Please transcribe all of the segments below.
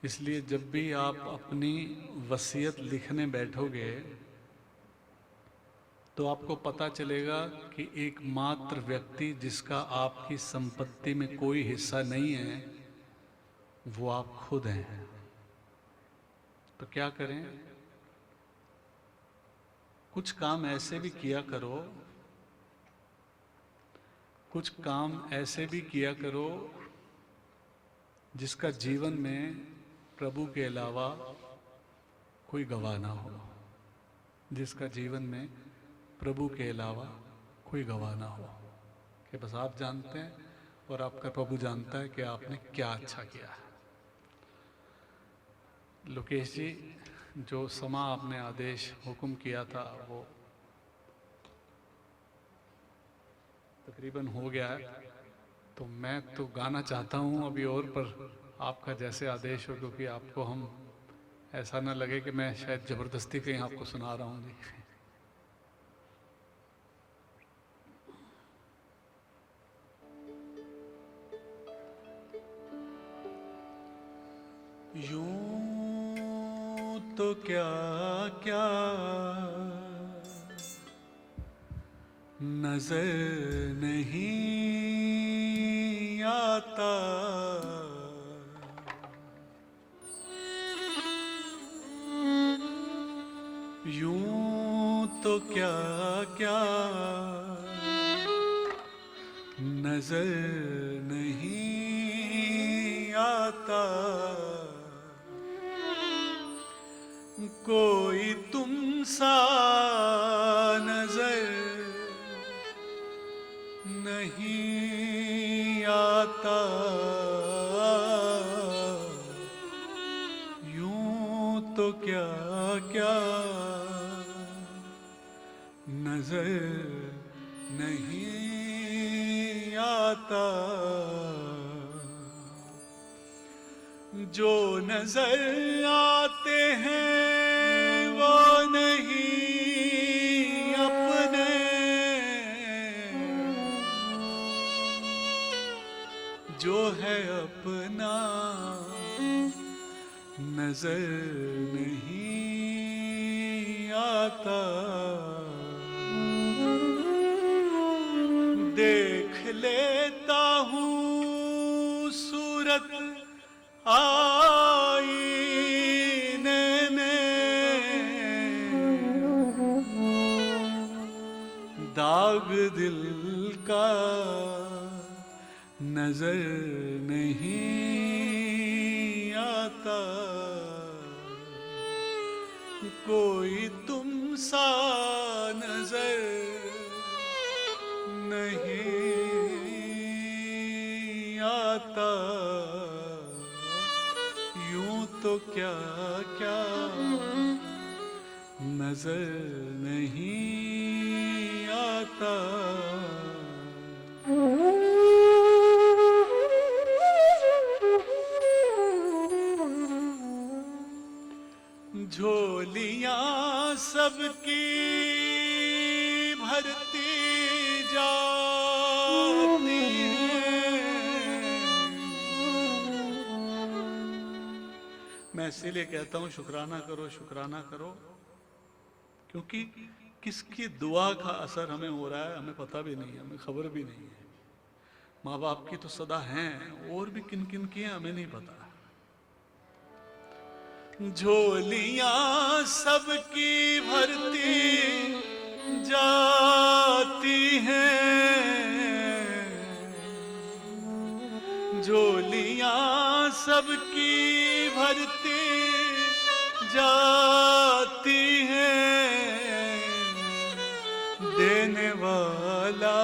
इसलिए जब भी आप अपनी वसीयत लिखने बैठोगे तो आपको पता चलेगा कि एकमात्र व्यक्ति जिसका आपकी संपत्ति में कोई हिस्सा नहीं है वो आप खुद हैं। तो क्या करें? कुछ काम ऐसे भी किया करो, कुछ काम ऐसे भी किया करो जिसका जीवन में प्रभु के अलावा कोई गवाह ना हो, जिसका जीवन में प्रभु के अलावा कोई गवाह ना हो, कि बस आप जानते हैं और आपका प्रभु जानता है कि आपने क्या अच्छा किया है। लोकेश जी, जो समा आपने आदेश हुक्म किया था वो तकरीबन हो गया है, तो मैं तो गाना चाहता हूँ अभी और, पर आपका जैसे आदेश हो, क्योंकि आपको हम ऐसा ना लगे कि मैं शायद ज़बरदस्ती कहीं आपको सुना रहा हूँ। जी, यूं तो क्या क्या नजर नहीं आता, यूं तो क्या क्या नजर नहीं आता, कोई तुम सा नजर नहीं आता, यूं तो क्या क्या नजर नहीं आता, जो नजर आते हैं वो नहीं अपने, जो है अपना नजर नहीं आता। देख लेता हूँ सूरत आईने में, दाग दिल का नजर नहीं आता, कोई तुम सा नजर नहीं आता, यूं तो क्या क्या नजर नहीं आता। झोलियां सबकी भरती जाती हैं, मैं इसीलिए कहता हूँ शुक्राना करो, शुक्राना करो, क्योंकि किसकी दुआ का असर हमें हो रहा है हमें पता भी नहीं है, हमें खबर भी नहीं है। माँ बाप की तो सदा हैं, और भी किन किन की हैं हमें नहीं पता। झोलियां सबकी भरती जाती हैं, झोलियां सबकी भरती जाती हैं, देने वाला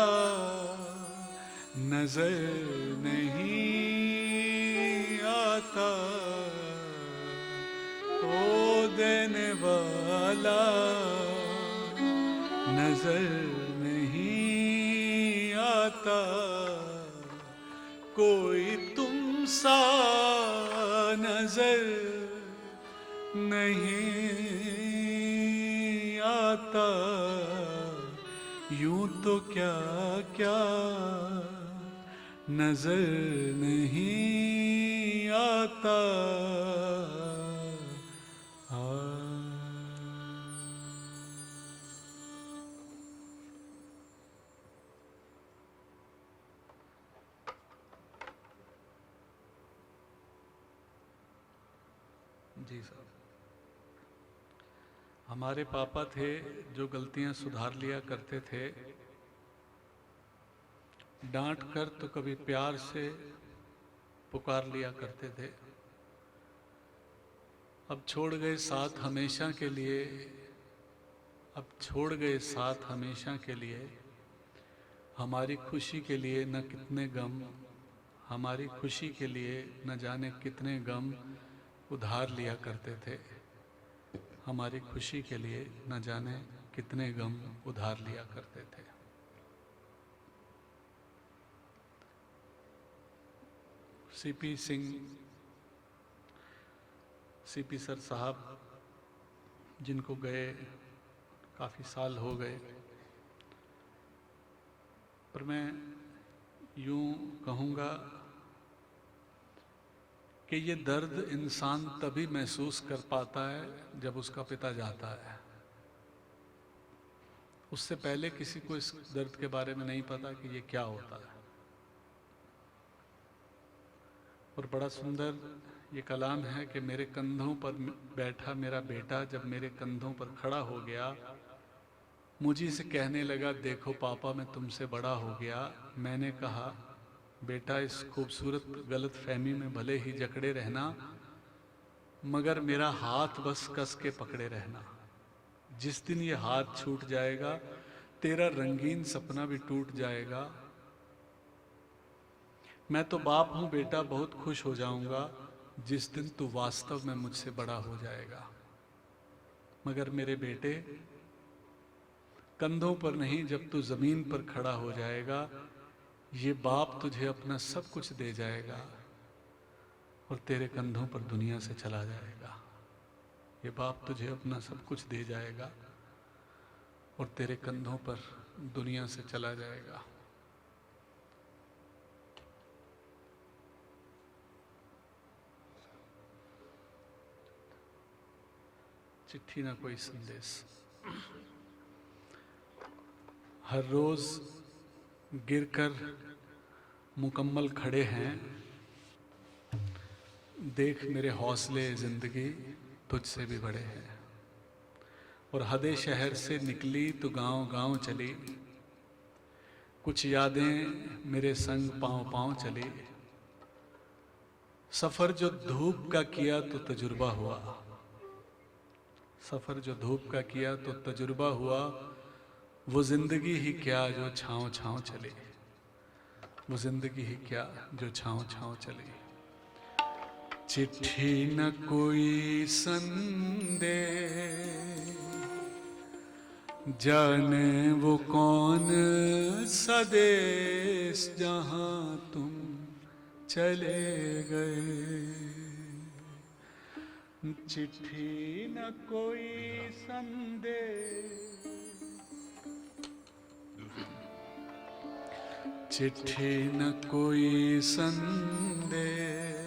नजर नहीं आता, देने वाला नजर नहीं आता, कोई तुम सा नजर नहीं आता, यूं तो क्या क्या नजर नहीं आता। जाता। जी साहब, हमारे पापा थे जो गलतियां सुधार लिया करते थे, डांट कर तो कभी प्यार से पुकार लिया करते थे। अब छोड़ गए साथ हमेशा के लिए, अब छोड़ गए साथ हमेशा के लिए। हमारी खुशी के लिए न कितने गम, हमारी खुशी के लिए न जाने कितने गम उधार लिया करते थे। हमारी खुशी के लिए न जाने कितने गम उधार लिया करते थे। सीपी सिंह, सीपी सर साहब, जिनको गए काफ़ी साल हो गए, पर मैं यूं कहूँगा कि ये दर्द इंसान तभी महसूस कर पाता है जब उसका पिता जाता है। उससे पहले किसी को इस दर्द के बारे में नहीं पता कि ये क्या होता है। और बड़ा सुंदर ये कलाम है कि मेरे कंधों पर बैठा मेरा बेटा जब मेरे कंधों पर खड़ा हो गया, मुझे से कहने लगा, देखो पापा मैं तुमसे बड़ा हो गया। मैंने कहा, बेटा इस खूबसूरत गलत फहमी में भले ही जकड़े रहना, मगर मेरा हाथ बस कस के पकड़े रहना। जिस दिन ये हाथ छूट जाएगा तेरा रंगीन सपना भी टूट जाएगा। मैं तो बाप हूं बेटा, बहुत खुश हो जाऊंगा जिस दिन तू वास्तव में मुझसे बड़ा हो जाएगा। मगर मेरे बेटे, कंधों पर नहीं, जब तू जमीन पर खड़ा हो जाएगा, ये बाप तुझे अपना सब कुछ दे जाएगा और तेरे कंधों पर दुनिया से चला जाएगा। ये बाप तुझे अपना सब कुछ दे जाएगा और तेरे कंधों पर दुनिया से चला जाएगा। चिट्ठी ना कोई संदेश। हर रोज गिरकर मुकम्मल खड़े हैं, देख मेरे हौसले जिंदगी तुझसे भी बड़े हैं। और हदे शहर से निकली तो गांव गांव चली, कुछ यादें मेरे संग पांव पांव चली। सफर जो धूप का किया तो तजुर्बा हुआ, सफर जो धूप का किया तो तजुर्बा हुआ। वो जिंदगी ही क्या जो छाँव छाँव चली, वो जिंदगी ही क्या जो छाँव छाँव चली। चिट्ठी न कोई संदेश, जाने वो कौन सा देश जहाँ तुम चले गए। चिट्ठी न कोई संदेश, चिट्ठी न कोई संदेश,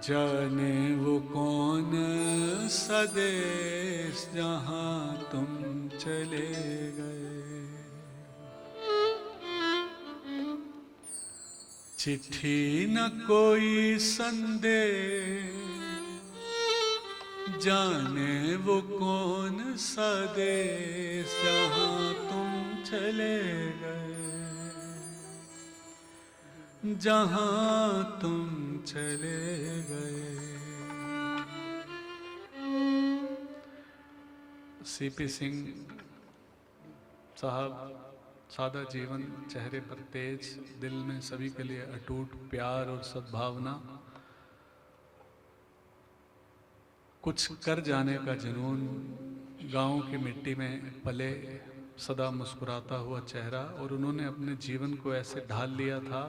जाने वो कौन सा देश जहाँ तुम चले गए। चिट्ठी न कोई संदेश, जाने वो कौन सा देश जहाँ तुम चले गए, जहाँ तुम चले गए। सीपी सिंह साहब, सादा जीवन, चेहरे पर तेज, दिल में सभी के लिए अटूट प्यार और सद्भावना, कुछ कर जाने का जुनून, गांव की मिट्टी में पले, सदा मुस्कुराता हुआ चेहरा। और उन्होंने अपने जीवन को ऐसे ढाल लिया था,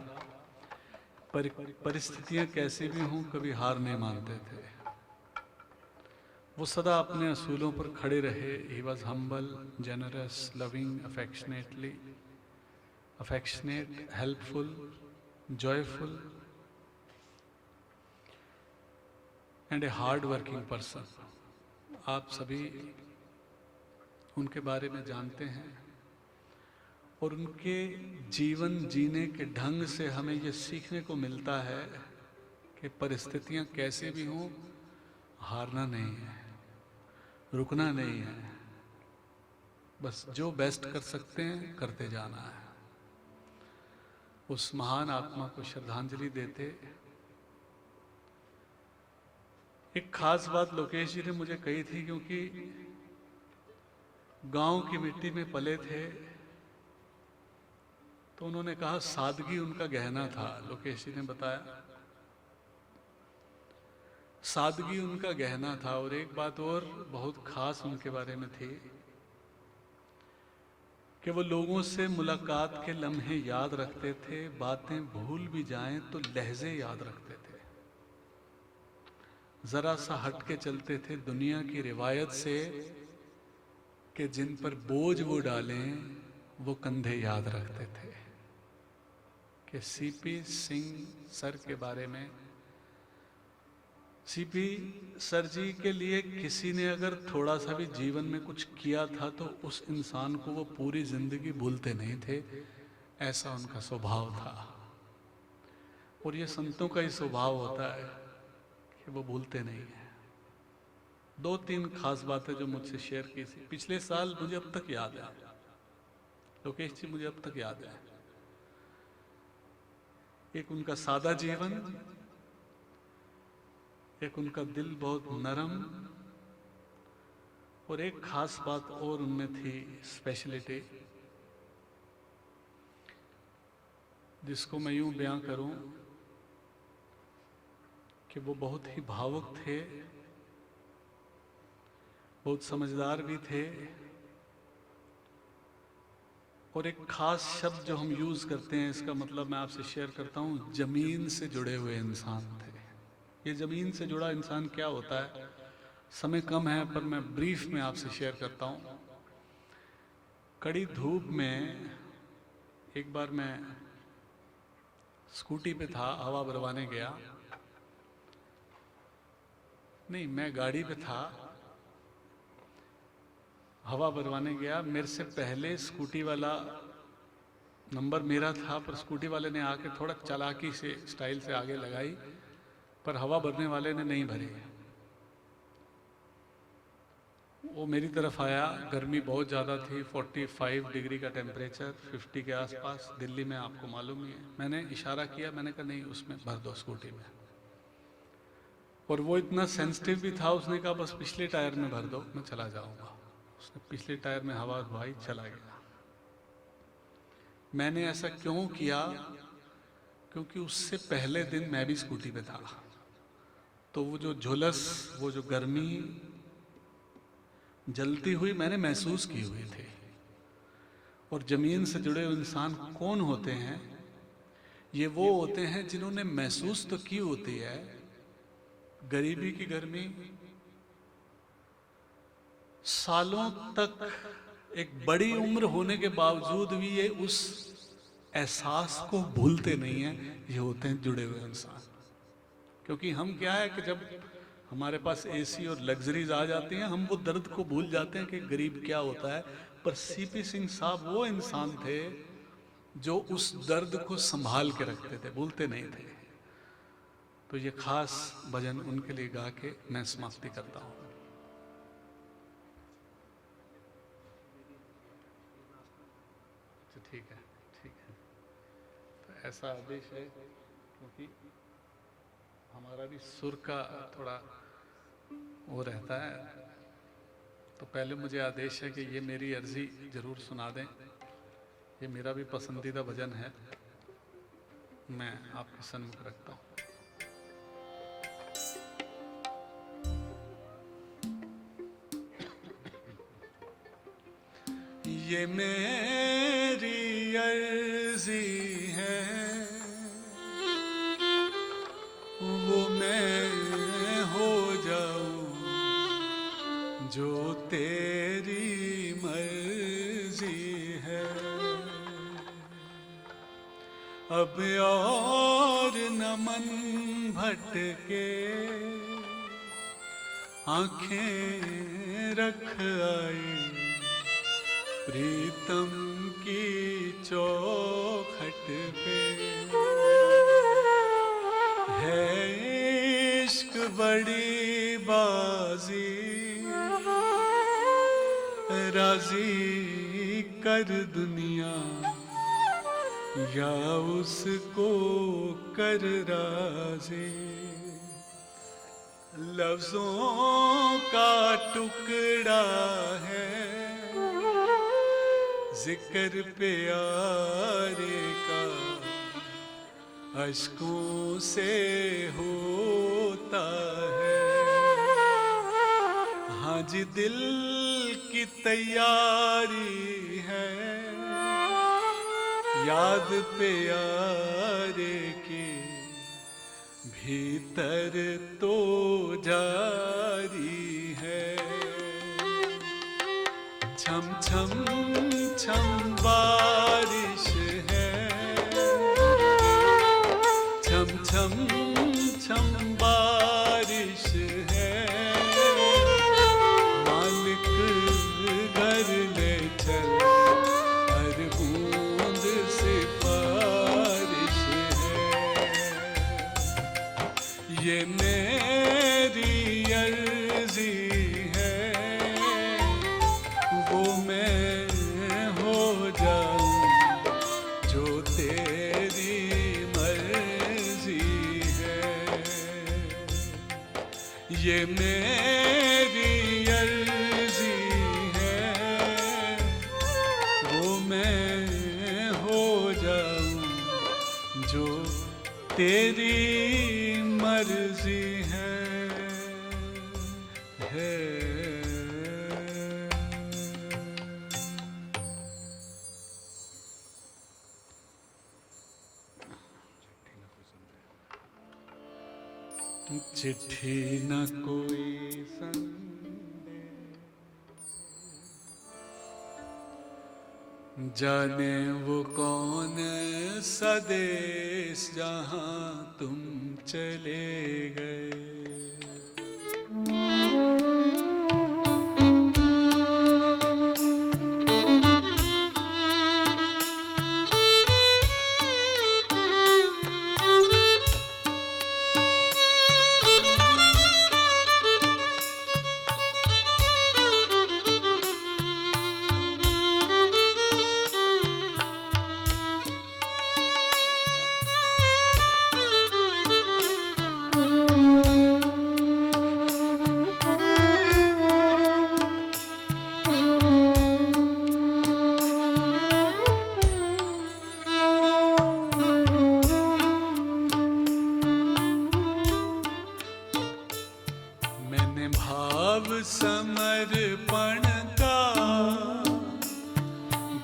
परिस्थितियां कैसी भी हों कभी हार नहीं मानते थे। वो सदा अपने असूलों पर खड़े रहे। He was humble, generous, loving, affectionate, helpful, joyful, and a hard working person. आप सभी उनके बारे में जानते हैं और उनके जीवन जीने के ढंग से हमें ये सीखने को मिलता है कि परिस्थितियां कैसे भी हों, हारना नहीं है, रुकना नहीं है, बस जो बेस्ट कर सकते हैं करते जाना है। उस महान आत्मा को श्रद्धांजलि देते। एक खास बात लोकेश जी ने मुझे कही थी, क्योंकि गांव की मिट्टी में पले थे, तो उन्होंने कहा सादगी उनका गहना था। लोकेश जी ने बताया सादगी उनका गहना था। और एक बात और बहुत खास उनके बारे में थी कि वो लोगों से मुलाकात के लम्हे याद रखते थे, बातें भूल भी जाएं तो लहजे याद रखते थे, जरा सा हट के चलते थे दुनिया की रिवायत से कि जिन पर बोझ वो डालें वो कंधे याद रखते थे। कि सीपी सिंह सर के बारे में, सीपी सर जी के लिए किसी ने अगर थोड़ा सा भी जीवन में कुछ किया था तो उस इंसान को वो पूरी जिंदगी भूलते नहीं थे, ऐसा उनका स्वभाव था। और ये संतों का ही स्वभाव होता है कि वो भूलते नहीं है। दो तीन खास बातें जो मुझसे शेयर की थी पिछले साल, मुझे अब तक याद है। लोकेश जी मुझे अब तक याद है। एक उनका सादा जीवन, एक उनका दिल बहुत नरम, और एक खास बात और उनमें थी, स्पेशलिटी, जिसको मैं यूं बयां करूं कि वो बहुत ही भावुक थे, बहुत समझदार भी थे। और एक खास शब्द जो हम यूज करते हैं, इसका मतलब मैं आपसे शेयर करता हूं, जमीन से जुड़े हुए इंसान थे। ये जमीन से जुड़ा इंसान क्या होता है, समय कम है पर मैं ब्रीफ में आपसे शेयर करता हूं। कड़ी धूप में एक बार मैं स्कूटी पे था, हवा भरवाने गया, नहीं मैं गाड़ी पे था, हवा भरवाने गया। मेरे से पहले स्कूटी वाला, नंबर मेरा था, पर स्कूटी वाले ने आके थोड़ा चालाकी से स्टाइल से आगे लगाई, पर हवा भरने वाले ने नहीं भरी। वो मेरी तरफ आया, गर्मी बहुत ज़्यादा थी, 45 डिग्री का टेम्परेचर, 50 के आसपास, दिल्ली में आपको मालूम ही है। मैंने इशारा किया, मैंने कहा नहीं उसमें भर दो स्कूटी में। और वो इतना सेंसिटिव भी था, उसने कहा बस पिछले टायर में भर दो, मैं चला जाऊंगा। उसने पिछले टायर में हवा भरवाई, चला गया। मैंने ऐसा क्यों किया, क्योंकि उससे पहले दिन मैं भी स्कूटी पे था, तो वो जो झुलस, वो जो गर्मी जलती हुई मैंने महसूस की हुई थी। और जमीन से जुड़े हुए इंसान कौन होते हैं, ये वो होते हैं जिन्होंने महसूस तो की होती है गरीबी की गर्मी, सालों तक एक बड़ी उम्र होने के बावजूद भी ये उस एहसास को भूलते नहीं हैं। ये होते हैं जुड़े हुए इंसान। क्योंकि हम क्या है कि जब हमारे पास एसी और लग्जरीज आ जाती हैं, हम वो दर्द को भूल जाते हैं कि गरीब क्या होता है। पर सीपी सिंह साहब वो इंसान थे जो उस दर्द को संभाल के रखते थे, भूलते नहीं थे। तो ये खास भजन उनके लिए गा के मैं समाप्ति करता हूँ। ठीक है, ठीक है। तो ऐसा आदेश है, क्योंकि हमारा भी सुर का थोड़ा वो रहता है, तो पहले मुझे आदेश है कि ये मेरी अर्जी जरूर सुना दें। ये मेरा भी पसंदीदा भजन है, मैं आपके सन्मुख रखता हूँ। ये मेरी अर्जी है, वो मैं हो जाऊं जो तेरी मर्जी है। अब और न मन भटके, आंखें रख आए प्रीतम की चौखट पे। है इश्क बड़ी बाजी राजी कर दुनिया या उसको कर राजी। लफ्जों का टुकड़ा है जिक्र प्यारे का अश्कों से होता है। हाँ जी दिल की तैयारी है याद प्यारे के भीतर तो जारी है। छम छम छम बारिश है छम छम छम बारिश है। मालिक घर ले चल हर बूंद सिफारिश है। ये मेरी अर्जी है वो मैं हो जाऊं जो तेरी मर्जी है। ये मेरी अर्जी है वो मैं हो जाऊं जो तेरी मर्जी है। चिट्ठी न कोई संदेश जाने वो कौन सा देश जहां तुम चले गए। मैंने भाव समर्पण का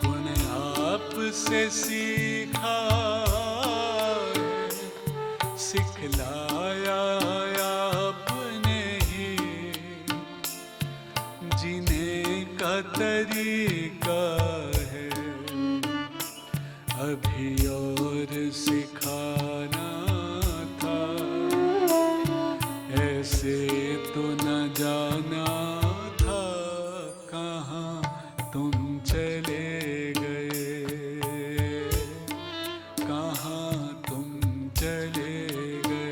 गुण आप से सीखा है। सिखलाया आपने ही जीने का तरीका है। अभी और सिखाना था ऐसे तो न जाना था कहाँ तुम चले गए। कहाँ तुम चले गए।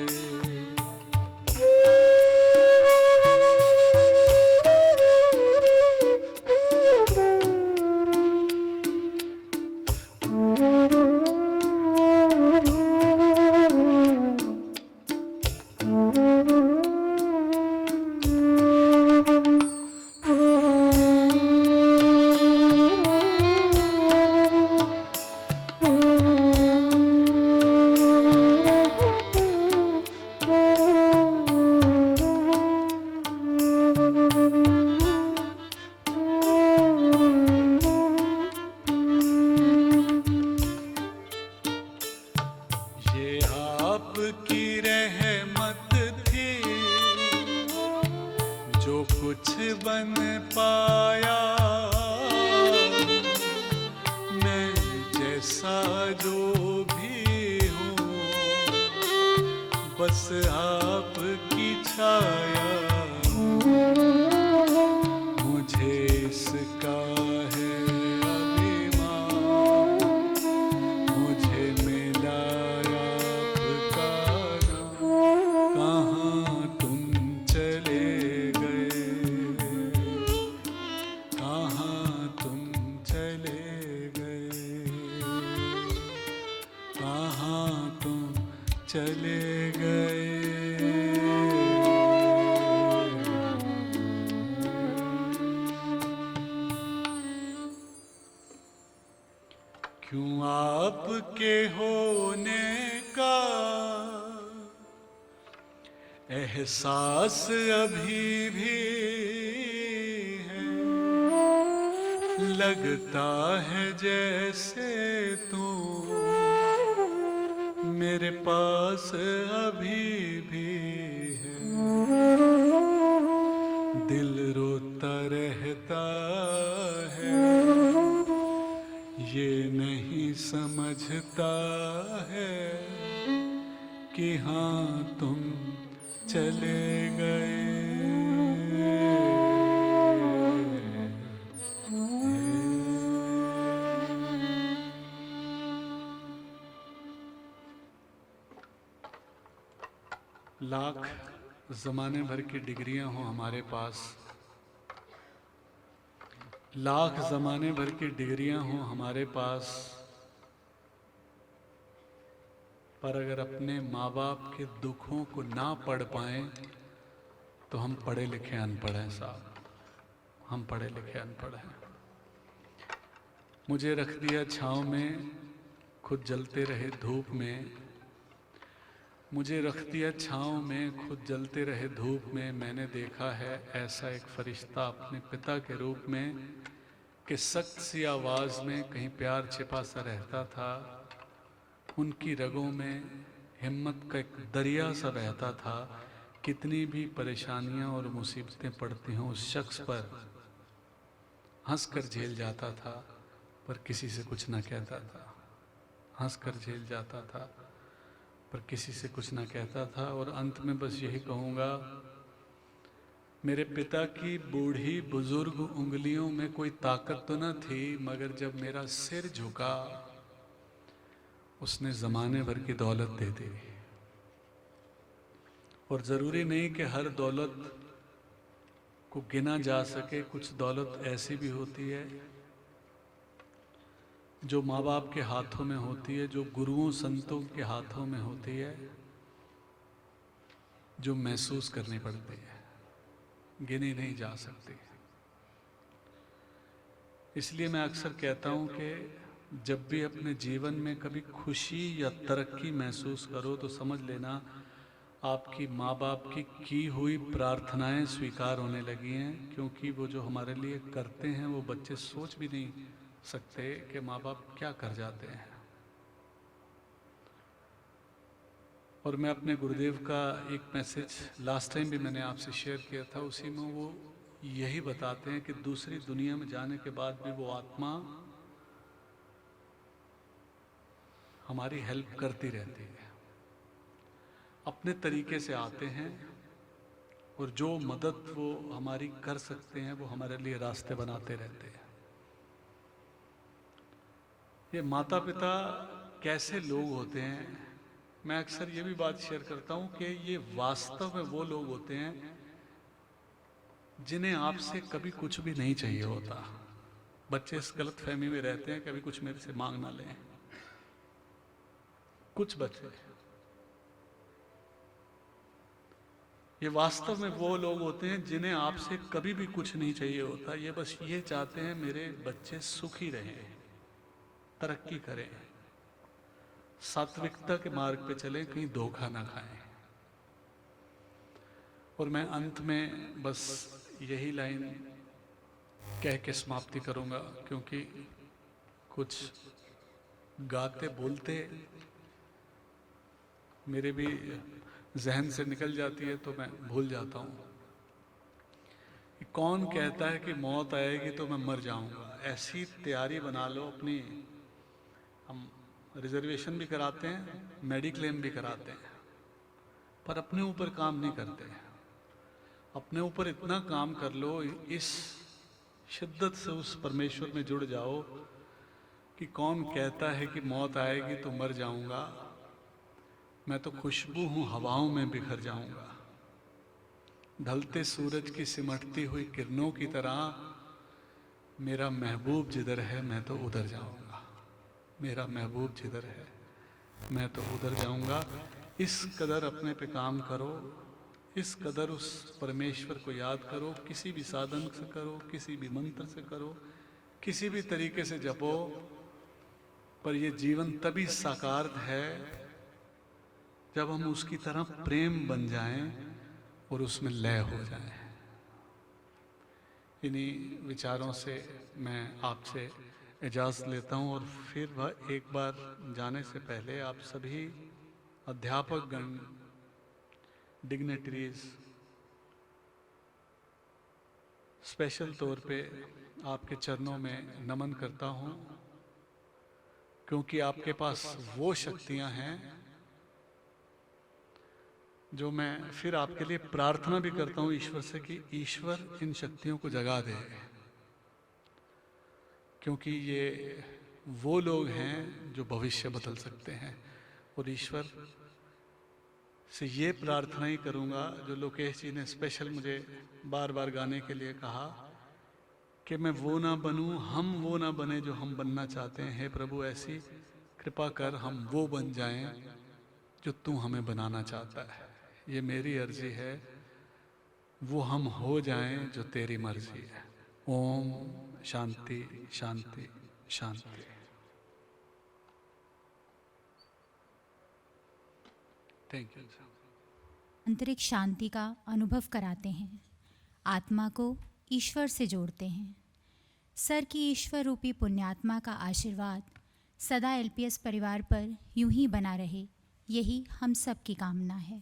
आपकी रहमत थी जो कुछ बन पाया। मैं जैसा जो भी हूँ बस आपकी छाया हूँ। का है अभिमान, मुझे मिला आपका नाम, कहाँ तुम चले गए, कहाँ तुम चले गए, कहाँ तुम चले गए। क्यों आपके होने का एहसास अभी भी है, लगता है जैसे तू मेरे पास अभी भी है, दिल रोता रहता है, ये नहीं समझता है कि हाँ तुम चले गए। लाख जमाने भर की डिग्रियां हो हमारे पास, लाख जमाने भर की डिग्रियां हो हमारे पास, पर अगर अपने माँ बाप के दुखों को ना पढ़ पाएं तो हम पढ़े लिखे अनपढ़ हैं साहब, हम पढ़े लिखे अनपढ़ हैं। मुझे रख दिया छाँव में, खुद जलते रहे धूप में, मुझे रख दिया छाँव में, खुद जलते रहे धूप में। मैंने देखा है ऐसा एक फरिश्ता अपने पिता के रूप में कि सख्त सी आवाज़ में कहीं प्यार छिपा सा रहता था, उनकी रगों में हिम्मत का एक दरिया सा बहता था। कितनी भी परेशानियां और मुसीबतें पड़ती हों उस शख्स पर हंस कर झेल जाता था, पर किसी से कुछ ना कहता था, हंस कर झेल जाता था पर किसी से कुछ ना कहता था। और अंत में बस यही कहूँगा, मेरे पिता की बूढ़ी बुजुर्ग उंगलियों में कोई ताकत तो न थी, मगर जब मेरा सिर झुका उसने ज़माने भर की दौलत दे दी। और ज़रूरी नहीं कि हर दौलत को गिना जा सके, कुछ दौलत ऐसी भी होती है जो माँ बाप के हाथों में होती है, जो गुरुओं संतों के हाथों में होती है, जो महसूस करनी पड़ती है, गिनी नहीं जा सकती। इसलिए मैं अक्सर कहता हूँ कि जब भी अपने जीवन में कभी खुशी या तरक्की महसूस करो तो समझ लेना आपकी माँ बाप की हुई प्रार्थनाएं स्वीकार होने लगी हैं, क्योंकि वो जो हमारे लिए करते हैं वो बच्चे सोच भी नहीं सकते कि माँ बाप क्या कर जाते हैं। और मैं अपने गुरुदेव का एक मैसेज लास्ट टाइम भी मैंने आपसे शेयर किया था, उसी में वो यही बताते हैं कि दूसरी दुनिया में जाने के बाद भी वो आत्मा हमारी हेल्प करती रहती है, अपने तरीके से आते हैं और जो मदद वो हमारी कर सकते हैं वो हमारे लिए रास्ते बनाते रहते हैं। ये माता पिता कैसे लोग होते हैं, मैं अक्सर ये भी बात शेयर करता हूँ कि ये वास्तव में वो लोग होते हैं जिन्हें आपसे कभी कुछ भी नहीं चाहिए होता। बच्चे इस गलत फहमी में रहते हैं कभी कुछ मेरे से मांग ना लें, कुछ बच्चे। ये वास्तव में वो लोग होते हैं जिन्हें आपसे कभी भी कुछ नहीं चाहिए होता, ये बस ये चाहते हैं मेरे बच्चे सुखी रहें, तरक्की करें, सात्विकता के मार्ग पे चलें, कहीं धोखा ना खाएं। और मैं अंत में बस यही लाइन कह के समाप्ति करूंगा, क्योंकि कुछ गाते बोलते मेरे भी जहन से निकल जाती है तो मैं भूल जाता हूँ। कौन कहता है कि मौत आएगी तो मैं मर जाऊंगा, ऐसी तैयारी बना लो अपनी। हम रिजर्वेशन भी कराते हैं, मेडिक्लेम भी कराते हैं, पर अपने ऊपर काम नहीं करते हैं। अपने ऊपर इतना काम कर लो, इस शिद्दत से उस परमेश्वर में जुड़ जाओ कि कौन कहता है कि मौत आएगी तो मर जाऊंगा, मैं तो खुशबू हूं, हवाओं में बिखर जाऊंगा। ढलते सूरज की सिमटती हुई किरणों की तरह मेरा महबूब जिधर है मैं तो उधर जाऊंगा। मेरा महबूब जिधर है मैं तो उधर जाऊंगा। इस कदर अपने पे काम करो, इस कदर उस परमेश्वर को याद करो, किसी भी साधन से करो, किसी भी मंत्र से करो, किसी भी तरीके से जपो, पर ये जीवन तभी साकार है जब हम उसकी तरह प्रेम बन जाएं और उसमें लय हो जाएं। इन्हीं विचारों से मैं आपसे इजाज़त लेता हूं और फिर वह एक बार जाने से पहले आप सभी अध्यापक गण, डिग्नेटरीज, स्पेशल तौर पे आपके चरणों में नमन करता हूं, क्योंकि आपके पास वो शक्तियां हैं जो मैं फिर आपके लिए प्रार्थना भी करता हूं ईश्वर से कि ईश्वर इन शक्तियों को जगा दे, क्योंकि ये वो लोग हैं जो भविष्य बदल सकते हैं। और ईश्वर से ये प्रार्थना ही करूंगा जो लोकेश जी ने स्पेशल मुझे बार बार गाने के लिए कहा कि मैं वो ना बनूं, हम वो ना बने जो हम बनना चाहते हैं। हे प्रभु, ऐसी कृपा कर हम वो बन जाएं जो तू हमें बनाना चाहता है। ये मेरी अर्जी है, वो हम हो जाएं जो तेरी मर्जी है। ओम शांति शांति शांति। Thank you. आंतरिक शांति का अनुभव कराते हैं, आत्मा को ईश्वर से जोड़ते हैं। सर की ईश्वर रूपी पुण्यात्मा का आशीर्वाद सदा एलपीएस परिवार पर यूं ही बना रहे, यही हम सब की कामना है।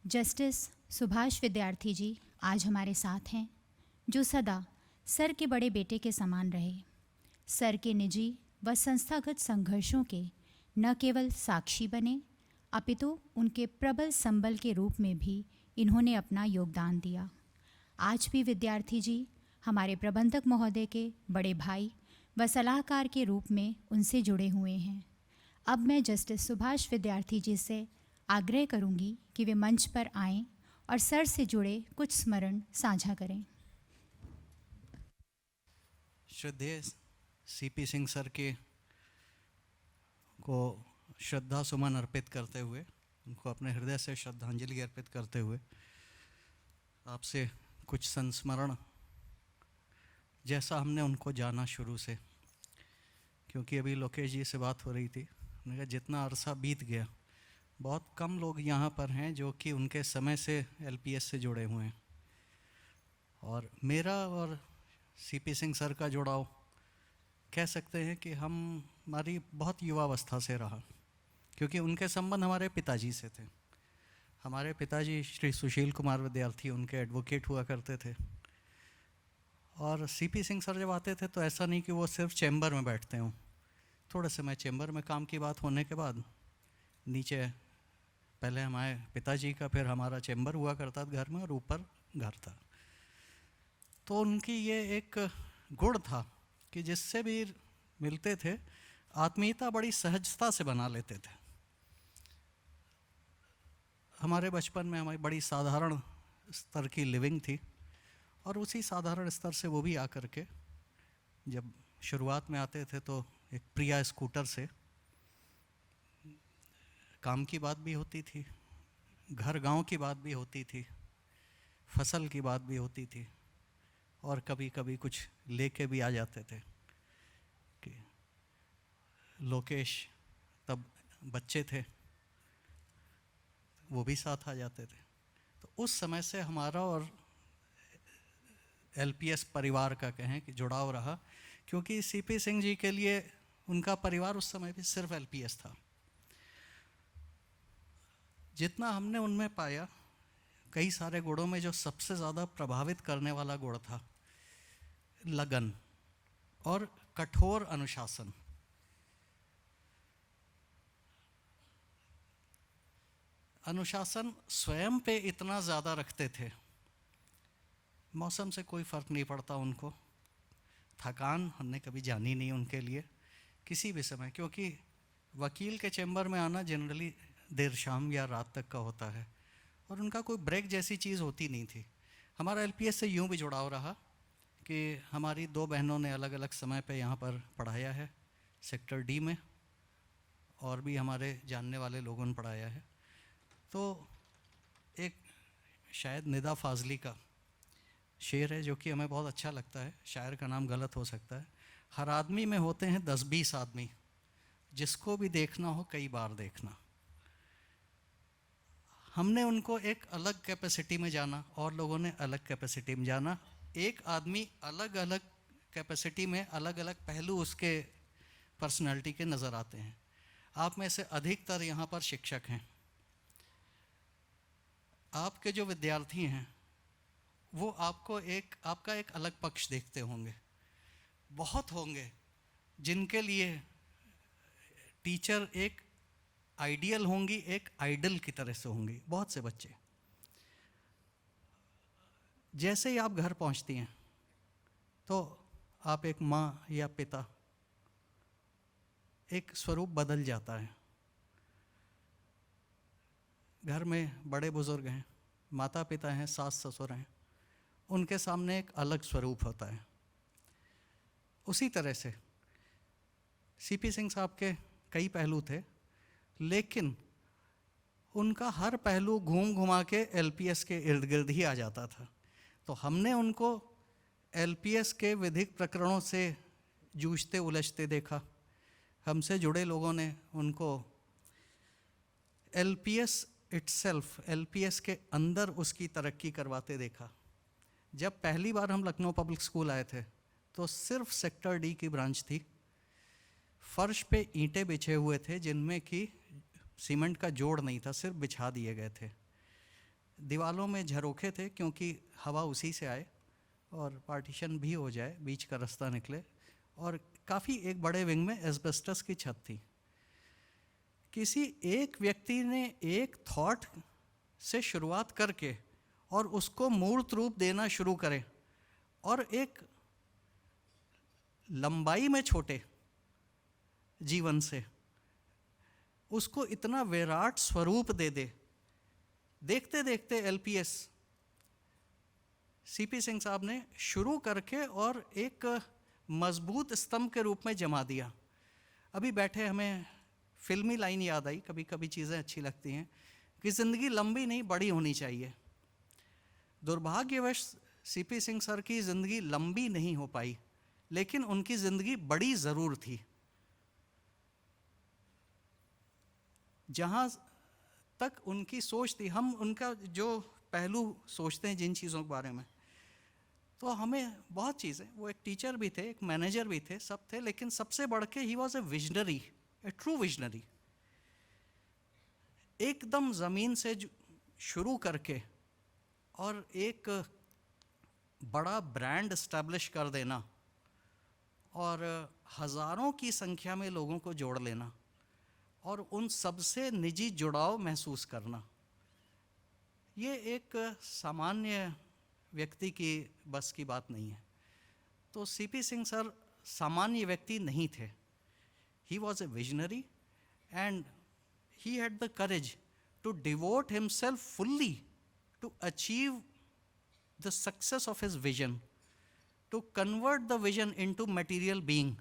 जस्टिस सुभाष विद्यार्थी जी आज हमारे साथ हैं, जो सदा सर के बड़े बेटे के समान रहे। सर के निजी व संस्थागत संघर्षों के न केवल साक्षी बने, अपितु उनके प्रबल संबल के रूप में भी इन्होंने अपना योगदान दिया। आज भी विद्यार्थी जी हमारे प्रबंधक महोदय के बड़े भाई व सलाहकार के रूप में उनसे जुड़े हुए हैं। अब मैं जस्टिस सुभाष विद्यार्थी जी से आग्रह करूंगी कि वे मंच पर आएं और सर से जुड़े कुछ स्मरण साझा करें। श्रद्धेय सीपी सिंह सर के को श्रद्धा सुमन अर्पित करते हुए, उनको अपने हृदय से श्रद्धांजलि अर्पित करते हुए आपसे कुछ संस्मरण, जैसा हमने उनको जाना शुरू से, क्योंकि अभी लोकेश जी से बात हो रही थी, उन्होंने कहा जितना अरसा बीत गया, बहुत कम लोग यहाँ पर हैं जो कि उनके समय से एलपीएस से जुड़े हुए हैं। और मेरा और सीपी सिंह सर का जुड़ाव कह सकते हैं कि हमारी बहुत युवावस्था से रहा, क्योंकि उनके संबंध हमारे पिताजी से थे। हमारे पिताजी श्री सुशील कुमार विद्यार्थी उनके एडवोकेट हुआ करते थे। और सीपी सिंह सर जब आते थे तो ऐसा नहीं कि वो सिर्फ चैम्बर में बैठते हों। थोड़े समय चैम्बर में काम की बात होने के बाद नीचे पहले हमारे पिताजी का, फिर हमारा चैम्बर हुआ करता था घर में, और ऊपर घर था। तो उनकी ये एक गुण था कि जिससे भी मिलते थे आत्मीयता बड़ी सहजता से बना लेते थे। हमारे बचपन में हमारी बड़ी साधारण स्तर की लिविंग थी, और उसी साधारण स्तर से वो भी आकर के जब शुरुआत में आते थे तो एक प्रिया स्कूटर से काम की बात भी होती थी, घर गांव की बात भी होती थी, फसल की बात भी होती थी, और कभी कभी कुछ लेके भी आ जाते थे कि लोकेश तब बच्चे थे, वो भी साथ आ जाते थे। तो उस समय से हमारा और एलपीएस परिवार का कहें कि जुड़ाव रहा, क्योंकि सीपी सिंह जी के लिए उनका परिवार उस समय भी सिर्फ एलपीएस था। जितना हमने उनमें पाया, कई सारे गुणों में जो सबसे ज़्यादा प्रभावित करने वाला गुण था लगन और कठोर अनुशासन। अनुशासन स्वयं पे इतना ज़्यादा रखते थे मौसम से कोई फ़र्क नहीं पड़ता उनको, थकान हमने कभी जानी नहीं उनके लिए किसी भी समय, क्योंकि वकील के चैम्बर में आना जनरली देर शाम या रात तक का होता है और उनका कोई ब्रेक जैसी चीज़ होती नहीं थी। हमारा एलपीएस से यूं भी जुड़ाव रहा कि हमारी 2 बहनों ने अलग अलग समय पे यहाँ पर पढ़ाया है, सेक्टर डी में, और भी हमारे जानने वाले लोगों ने पढ़ाया है। तो एक शायद निदा फाजली का शेर है जो कि हमें बहुत अच्छा लगता है, शायर का नाम गलत हो सकता है। हर आदमी में होते हैं 10-20 आदमी, जिसको भी देखना हो कई बार देखना। हमने उनको एक अलग कैपेसिटी में जाना और लोगों ने अलग कैपेसिटी में जाना। एक आदमी अलग अलग कैपेसिटी में अलग अलग पहलू उसके पर्सनालिटी के नज़र आते हैं। आप में से अधिकतर यहाँ पर शिक्षक हैं, आपके जो विद्यार्थी हैं वो आपको आपका एक अलग पक्ष देखते होंगे। बहुत होंगे जिनके लिए टीचर एक आइडियल होंगी, एक आइडल की तरह से होंगी। बहुत से बच्चे जैसे ही आप घर पहुंचती हैं तो आप एक माँ या पिता, एक स्वरूप बदल जाता है। घर में बड़े बुजुर्ग हैं, माता पिता हैं, सास ससुर हैं, उनके सामने एक अलग स्वरूप होता है। उसी तरह से सीपी सिंह साहब के कई पहलू थे, लेकिन उनका हर पहलू घूम घुमा के एलपीएस के इर्द गिर्द ही आ जाता था। तो हमने उनको एलपीएस के विधिक प्रकरणों से जूझते उलझते देखा। हमसे जुड़े लोगों ने उनको एलपीएस इटसेल्फ, एलपीएस के अंदर उसकी तरक्की करवाते देखा। जब पहली बार हम लखनऊ पब्लिक स्कूल आए थे तो सिर्फ सेक्टर डी की ब्रांच थी। फर्श पे ईंटें बिछे हुए थे जिनमें कि सीमेंट का जोड़ नहीं था, सिर्फ बिछा दिए गए थे। दीवालों में झरोखे थे क्योंकि हवा उसी से आए और पार्टीशन भी हो जाए, बीच का रास्ता निकले। और काफ़ी एक बड़े विंग में एस्बेस्टस की छत थी। किसी एक व्यक्ति ने एक थॉट से शुरुआत करके और उसको मूर्त रूप देना शुरू करे और एक लंबाई में छोटे जीवन से उसको इतना विराट स्वरूप दे दे। देखते देखते एलपीएस सीपी सिंह साहब ने शुरू करके और एक मजबूत स्तंभ के रूप में जमा दिया। अभी बैठे हमें फिल्मी लाइन याद आई, कभी कभी चीज़ें अच्छी लगती हैं कि ज़िंदगी लंबी नहीं बड़ी होनी चाहिए। दुर्भाग्यवश सीपी सिंह सर की ज़िंदगी लंबी नहीं हो पाई, लेकिन उनकी ज़िंदगी बड़ी ज़रूर थी। जहाँ तक उनकी सोच थी, हम उनका जो पहलू सोचते हैं जिन चीज़ों के बारे में, तो हमें बहुत चीज़ें, वो एक टीचर भी थे, एक मैनेजर भी थे, सब थे, लेकिन सबसे बढ़ के ही was a visionary, A true visionary. एकदम ज़मीन से शुरू करके और एक बड़ा ब्रांड एस्टैब्लिश कर देना और हज़ारों की संख्या में लोगों को जोड़ लेना और उन सबसे निजी जुड़ाव महसूस करना, ये एक सामान्य व्यक्ति की बस की बात नहीं है। तो सीपी सिंह सर सामान्य व्यक्ति नहीं थे। He was a visionary and he had the courage to devote himself fully to achieve the success of his vision, to convert the vision into material being.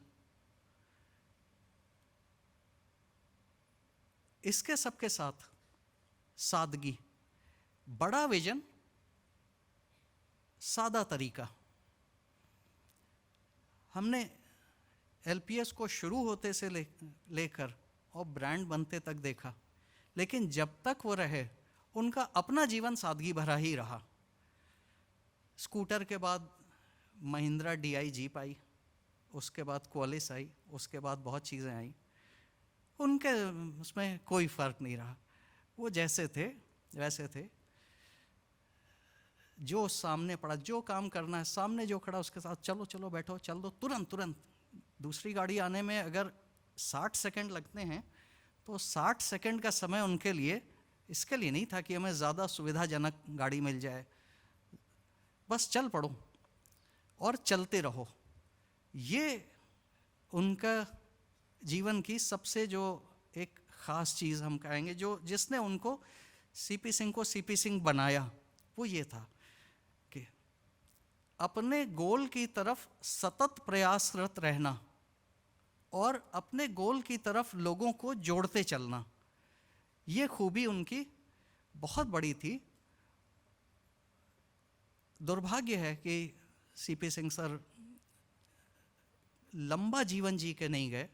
इसके सबके साथ सादगी, बड़ा विजन, सादा तरीका। हमने एलपीएस को शुरू होते से लेकर और ब्रांड बनते तक देखा, लेकिन जब तक वो रहे उनका अपना जीवन सादगी भरा ही रहा। स्कूटर के बाद महिंद्रा DI जीप आई, उसके बाद क्वालिस आई, उसके बाद बहुत चीज़ें आई। उनके उसमें कोई फ़र्क नहीं रहा, वो जैसे थे वैसे थे। जो सामने पड़ा, जो काम करना है, सामने जो खड़ा उसके साथ चलो चलो बैठो, चल दो, तुरंत तुरंत। दूसरी गाड़ी आने में अगर 60 सेकंड लगते हैं तो 60 सेकंड का समय उनके लिए इसके लिए नहीं था कि हमें ज़्यादा सुविधाजनक गाड़ी मिल जाए, बस चल पड़ो और चलते रहो। ये उनका जीवन की सबसे जो एक ख़ास चीज़ हम कहेंगे, जो जिसने उनको सीपी सिंह को सीपी सिंह बनाया, वो ये था कि अपने गोल की तरफ सतत प्रयासरत रहना और अपने गोल की तरफ लोगों को जोड़ते चलना। ये खूबी उनकी बहुत बड़ी थी। दुर्भाग्य है कि सीपी सिंह सर लंबा जीवन जी के नहीं गए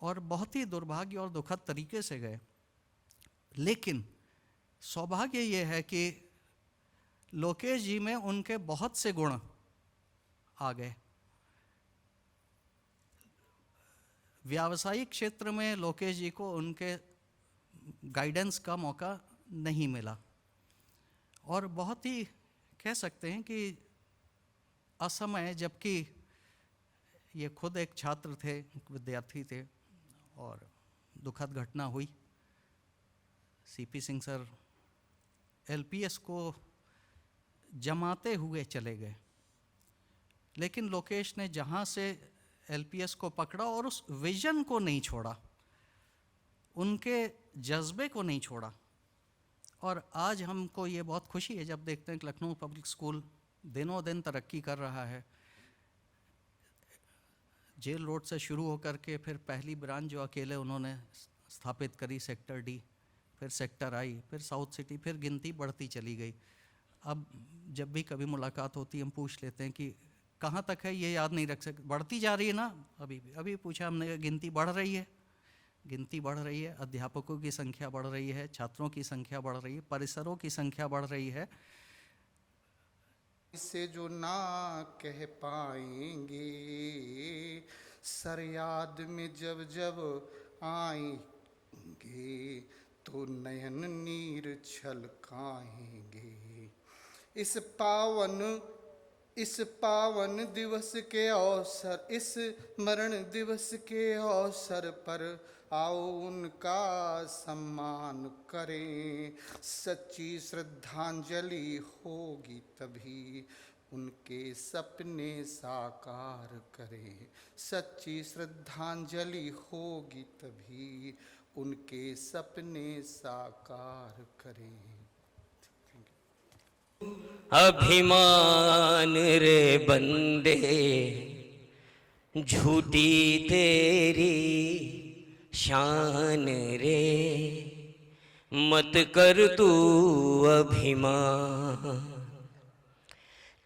और बहुत ही दुर्भाग्य और दुखद तरीके से गए। लेकिन सौभाग्य ये है कि लोकेश जी में उनके बहुत से गुण आ गए। व्यावसायिक क्षेत्र में लोकेश जी को उनके गाइडेंस का मौका नहीं मिला और बहुत ही कह सकते हैं कि असमय, जबकि ये खुद एक छात्र थे, विद्यार्थी थे, और दुखद घटना हुई। सीपी सिंह सर एलपीएस को जमाते हुए चले गए, लेकिन लोकेश ने जहाँ से एलपीएस को पकड़ा और उस विजन को नहीं छोड़ा, उनके जज्बे को नहीं छोड़ा। और आज हमको ये बहुत खुशी है जब देखते हैं कि लखनऊ पब्लिक स्कूल दिनों दिन तरक्की कर रहा है। जेल रोड से शुरू होकर के फिर पहली ब्रांच जो अकेले उन्होंने स्थापित करी सेक्टर डी, फिर सेक्टर आई, फिर साउथ सिटी, फिर गिनती बढ़ती चली गई। अब जब भी कभी मुलाकात होती है हम पूछ लेते हैं कि कहाँ तक है, ये याद नहीं रख सकते, बढ़ती जा रही है ना। अभी पूछा हमने, गिनती बढ़ रही है, गिनती बढ़ रही है, अध्यापकों की संख्या बढ़ रही है, छात्रों की संख्या बढ़ रही है, परिसरों की संख्या बढ़ रही है। इसे जो ना कह पाएंगे, सर याद में जब जब आएंगे तो नयन नीर छलकाएंगे। इस पावन दिवस के अवसर, इस मरण दिवस के अवसर पर आओ उनका सम्मान करें। सच्ची श्रद्धांजलि होगी तभी उनके सपने साकार करें। सच्ची श्रद्धांजलि होगी तभी उनके सपने साकार करें। अभिमान रे बंदे झूठी तेरी शान रे, मत कर तू अभिमान।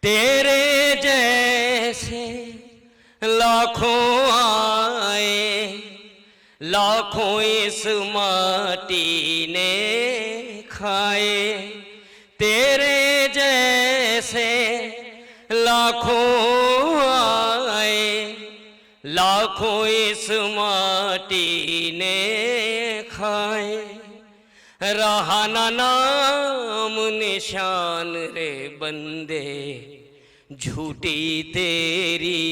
तेरे जैसे लाखों आए, लाखों इस माटी ने खाए। तेरे जैसे लाखों आए, लाखों इस माटी ने खाए। रहा ना नाम निशान रे बंदे, झूठी तेरी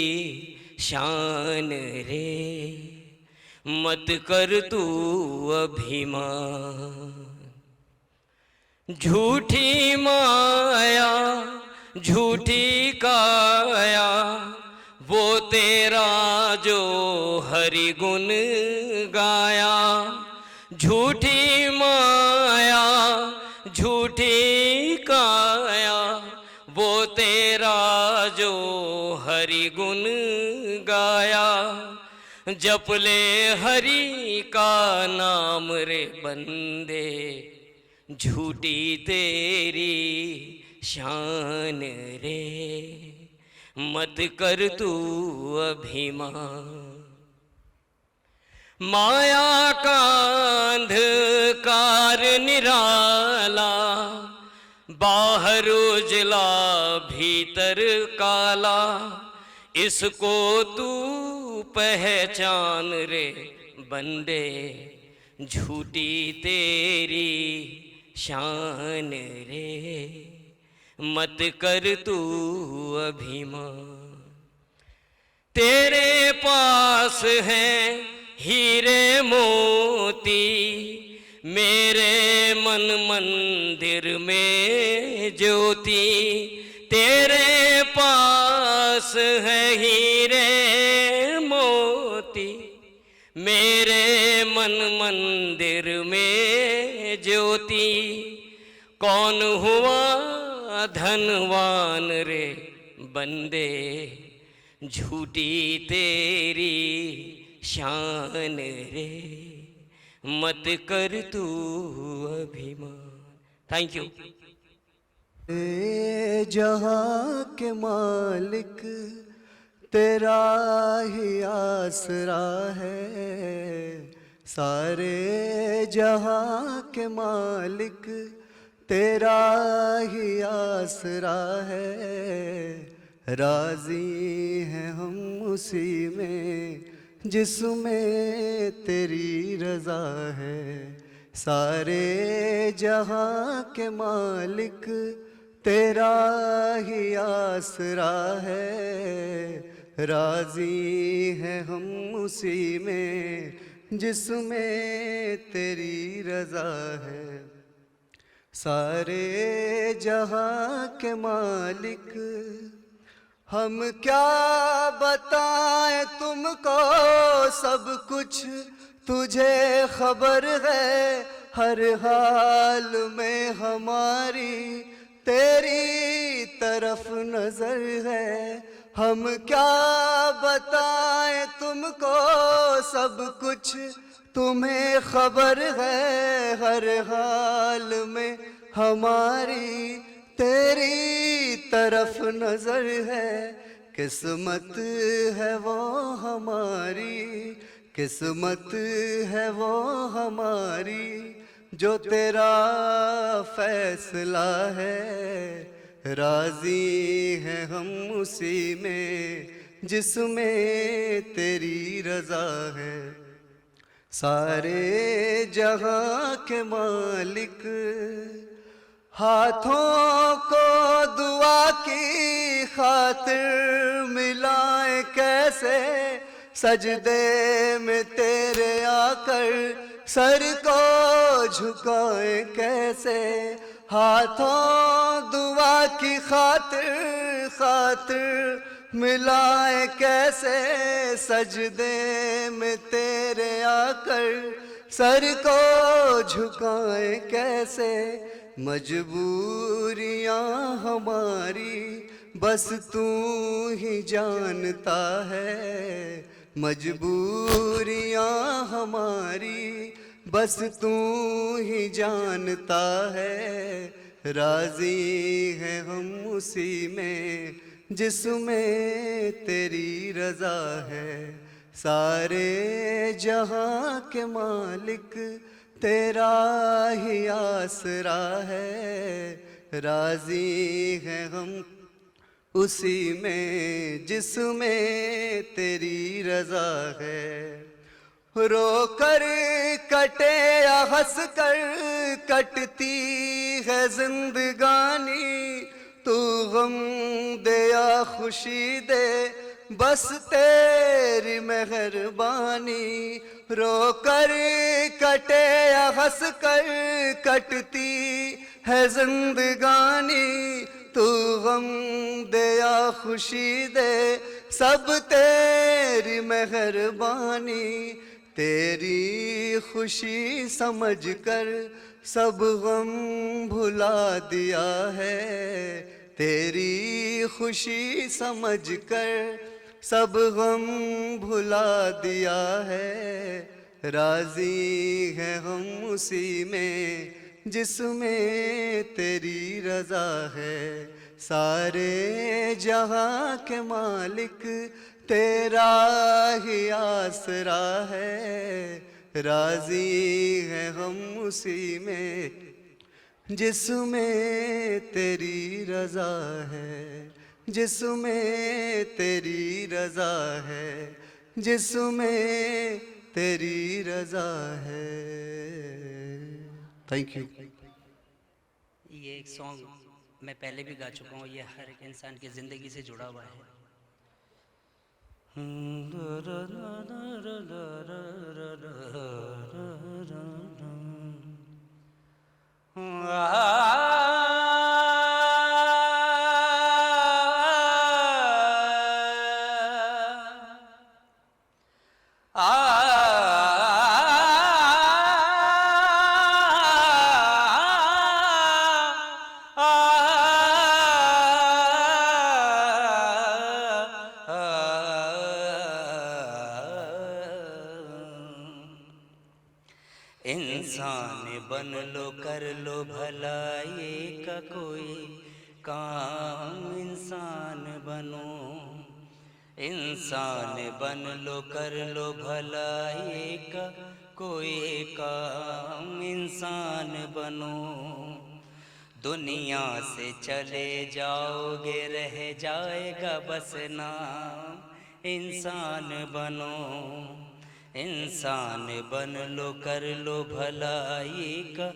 शान रे, मत कर तू अभिमान। झूठी माया झूठी काया, वो तेरा जो हरि गुण गाया। झूठी माया झूठी काया, वो तेरा जो हरि गुण गाया। जप ले हरि का नाम रे बंदे, झूठी तेरी शान रे, मत कर तू अभिमान। माया का अंधकार निराला, बाहर उजला भीतर काला। इसको तू पहचान रे बंदे, झूठी तेरी शान रे, मत कर तू अभिमान। तेरे पास है हीरे मोती, मेरे मन मंदिर में ज्योति। तेरे पास है हीरे मोती, मेरे मन मंदिर में ज्योति। कौन हुआ धनवान रे बंदे, झूठी तेरी शान रे, मत कर तू अभिमान। Thank you. ए जहाँ के मालिक तेरा ही आसरा है, सारे जहाँ के मालिक तेरा ही आसरा है। राजी हैं हम उसी में जिसमें तेरी रज़ा है। सारे जहाँ के मालिक तेरा ही आसरा है। राजी हैं हम उसी में जिसमें तेरी रज़ा है। सारे जहाँ के मालिक हम क्या बताएं तुमको, सब कुछ तुझे खबर है। हर हाल में हमारी तेरी तरफ नजर है। हम क्या बताएं तुमको, सब कुछ तुम्हें खबर है। हर हाल में हमारी तेरी तरफ नजर है। किस्मत है वो हमारी, किस्मत है वो हमारी, जो तेरा फैसला है। राजी हैं हम उसी में जिसमें तेरी रज़ा है। सारे जहाँ के मालिक हाथों को दुआ की खातिर मिलाए कैसे, सजदे में तेरे आकर सर को झुकाए कैसे। हाथों दुआ की खातिर मिलाए कैसे, सजदे में तेरे आकर सर को झुकाए कैसे। मजबूरियां हमारी बस तू ही जानता है। मजबूरियां हमारी बस तू ही जानता है। राजी हैं हम उसी में जिसमें तेरी रज़ा है। सारे जहाँ के मालिक तेरा ही आसरा है। राजी हैं हम उसी में जिसमें तेरी रज़ा है। रो कर कटे या हंस कर कटती है जिंदगानी, तू गम दे या खुशी दे बस तेरी मेहरबानी। रो कर कटे या हंस कर कटती है जिंदगानी, तू गम दे या खुशी दे सब तेरी मेहरबानी। तेरी खुशी समझ कर सब गम भुला दिया है। तेरी खुशी समझ कर सब गम भुला दिया है। राजी हैं हम उसी में जिसमें तेरी रज़ा है। सारे जहाँ के मालिक तेरा ही आसरा है। राजी हैं हम उसी में जिसमें तेरी रज़ा है। जिसमें तेरी रज़ा है। जिसमें तेरी रज़ा है। Thank you. ये एक सॉन्ग मैं पहले भी गा चुका हूँ। ये हर एक इंसान की ज़िंदगी से जुड़ा हुआ है। बन लो कर लो भलाई का कोई काम, इंसान बनो। इंसान बन लो कर लो भलाई का कोई काम, इंसान बनो। दुनिया से चले जाओगे रह जाएगा बस नाम, इंसान बनो। इंसान बन लो कर लो भलाई का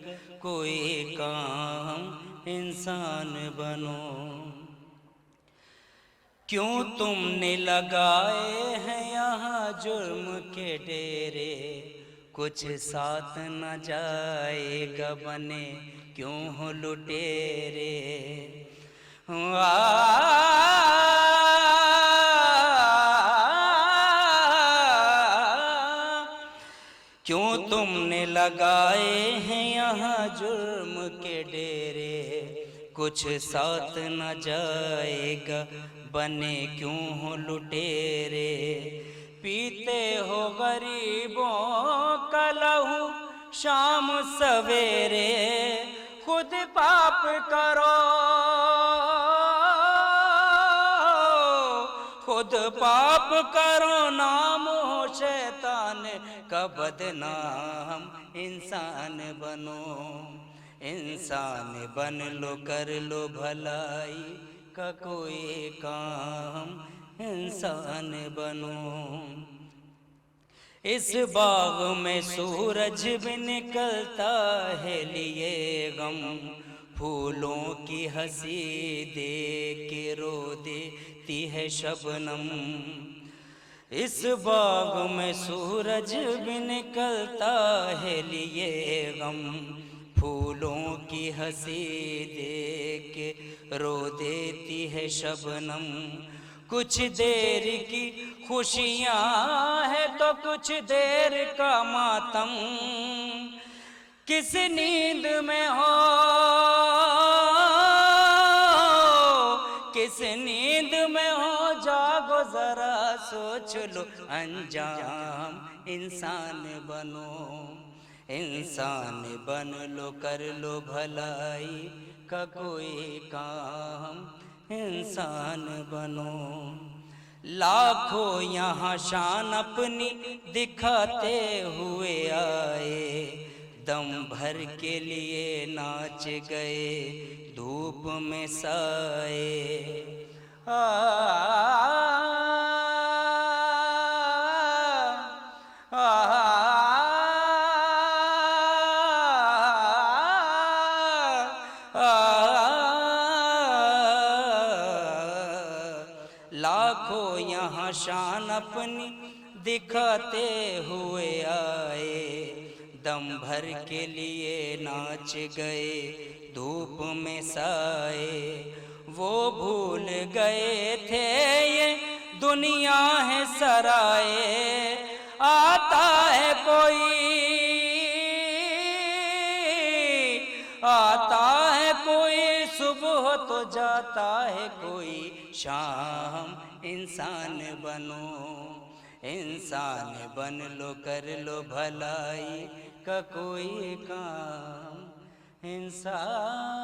कोई काम, इंसान बनो। क्यों तुमने लगाए हैं यहाँ जुर्म के डेरे, कुछ साथ न जाएगा बने क्यों हो लुटेरे। क्यों तुमने लगाए हैं यहाँ जुर्म के डेरे, कुछ साथ न जाएगा बने क्यों हो लुटेरे। पीते हो गरीबों का लहू शाम सवेरे, खुद पाप करो खुद पाप करो, नाम हो शैतान का बदनाम, इंसान बनो। इंसान बन लो कर लो भलाई का कोई काम, इंसान बनो। इस बाग में सूरज भी निकलता है लिए गम, फूलों की हंसी देख के रो देती है शबनम। इस बाग में सूरज भी निकलता है लिए गम, फूलों की हंसी देख के रो देती है शबनम। कुछ देर की खुशियाँ है तो कुछ देर का मातम, किस नींद में हो किस नींद में हो, जागो जरा सोच लो अंजाम, इंसान बनो। इंसान बन लो कर लो भलाई का कोई काम, इंसान बनो। लाखों यहाँ शान अपनी दिखाते हुए आए, दम भर के लिए नाच गए धूप में साए। लाखों यहाँ शान अपनी दिखाते हुए आए, दम भर के लिए नाच गए धूप में साए। वो भूल गए थे ये दुनिया है सराए, आता है कोई सुबह तो जाता है कोई शाम, इंसान बनो। इंसान बन लो कर लो भलाई का कोई काम, इंसान